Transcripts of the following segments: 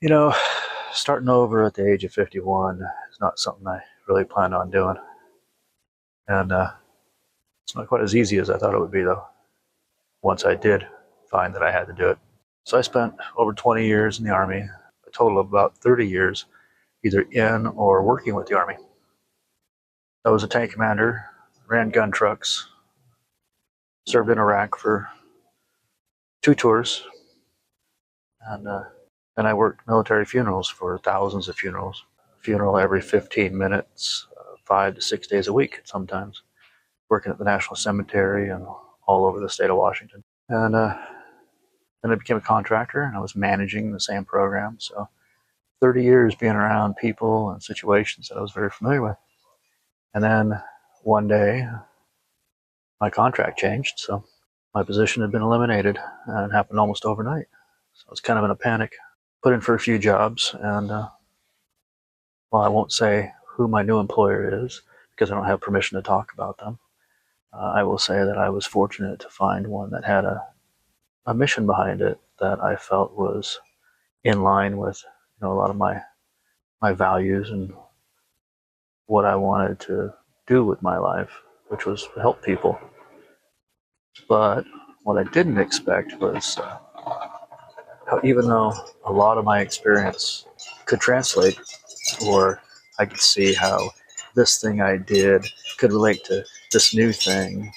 You know, starting over at the age of 51 is not something I really planned on doing. And it's not quite as easy as I thought it would be, though, once I did find that I had to do it. So I spent over 20 years in the Army, a total of about 30 years either in or working with the Army. I was a tank commander, ran gun trucks, served in Iraq for 2 tours, and then I worked military funerals for thousands of funerals. A funeral every 15 minutes, 5 to 6 days a week sometimes, working at the National Cemetery and all over the state of Washington. And then I became a contractor and I was managing the same program. So 30 years being around people and situations that I was very familiar with. And then one day my contract changed. So my position had been eliminated and it happened almost overnight. So I was kind of in a panic. Put in for a few jobs, and well, I won't say who my new employer is because I don't have permission to talk about them. I will say that I was fortunate to find one that had a mission behind it that I felt was in line with a lot of my values and what I wanted to do with my life, which was help people. But what I didn't expect was how, even though a lot of my experience could translate, or I could see how this thing I did could relate to this new thing,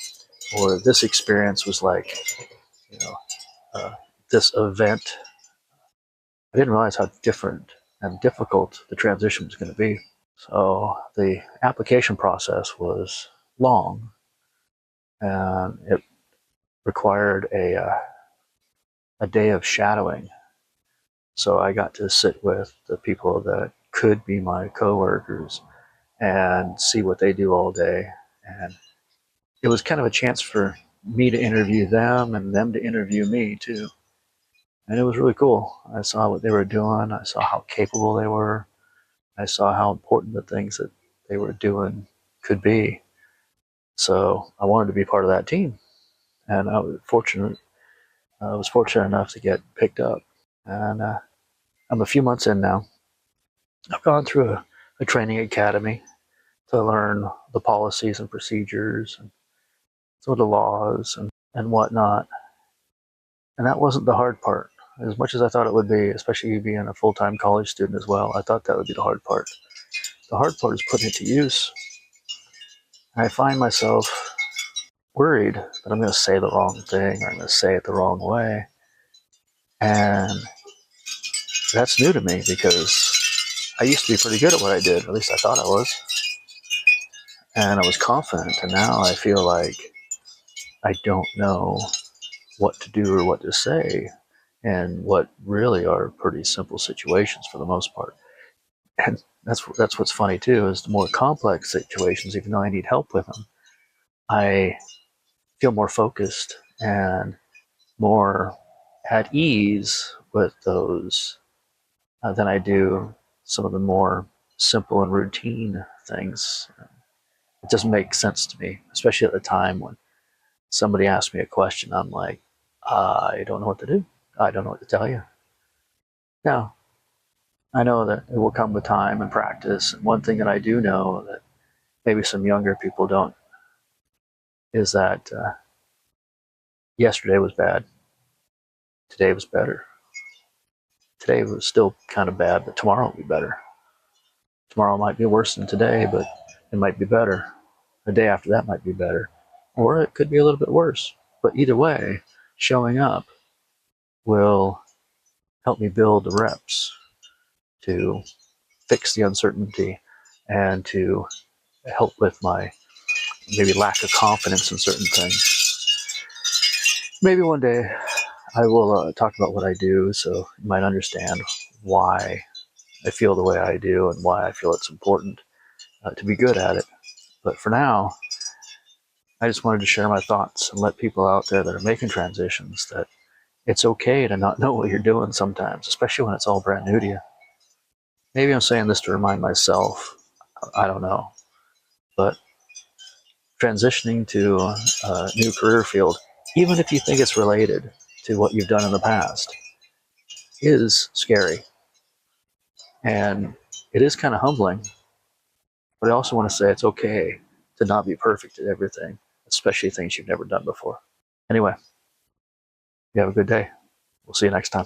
or this experience was like, you know, this event. I didn't realize how different and difficult the transition was going to be. So the application process was long, and it required a day of shadowing. So I got to sit with the people that could be my coworkers and see what they do all day. And it was kind of a chance for me to interview them and them to interview me too. And it was really cool. I saw what they were doing. I saw how capable they were. I saw how important the things that they were doing could be. So I wanted to be part of that team. And I was fortunate enough to get picked up. And I'm a few months in now. I've gone through a training academy to learn the policies and procedures and some of the laws and whatnot. And that wasn't the hard part. As much as I thought it would be, especially being a full-time college student as well, I thought that would be the hard part. The hard part is putting it to use. And I find myself worried that I'm going to say the wrong thing or I'm going to say it the wrong way. And that's new to me because I used to be pretty good at what I did. At least I thought I was. And I was confident. And now I feel like I don't know what to do or what to say, and what really are pretty simple situations for the most part. And that's what's funny too, is the more complex situations, even though I need help with them, I feel more focused and more at ease with those than I do some of the more simple and routine things. It doesn't make sense to me, especially at the time when somebody asks me a question. I'm like, I don't know what to do. I don't know what to tell you. Now, I know that it will come with time and practice. And one thing that I do know that maybe some younger people don't is that yesterday was bad. Today was better. Today was still kind of bad, but tomorrow will be better. Tomorrow might be worse than today, but it might be better. The day after that might be better. Or it could be a little bit worse. But either way, showing up will help me build the reps to fix the uncertainty and to help with my maybe lack of confidence in certain things. Maybe one day I will talk about what I do so you might understand why I feel the way I do and why I feel it's important to be good at it. But for now, I just wanted to share my thoughts and let people out there that are making transitions that it's okay to not know what you're doing sometimes, especially when it's all brand new to you. Maybe I'm saying this to remind myself. I don't know. But transitioning to a new career field, even if you think it's related to what you've done in the past, is scary. And it is kind of humbling, but I also want to say it's okay to not be perfect at everything, especially things you've never done before. Anyway, you have a good day. We'll see you next time.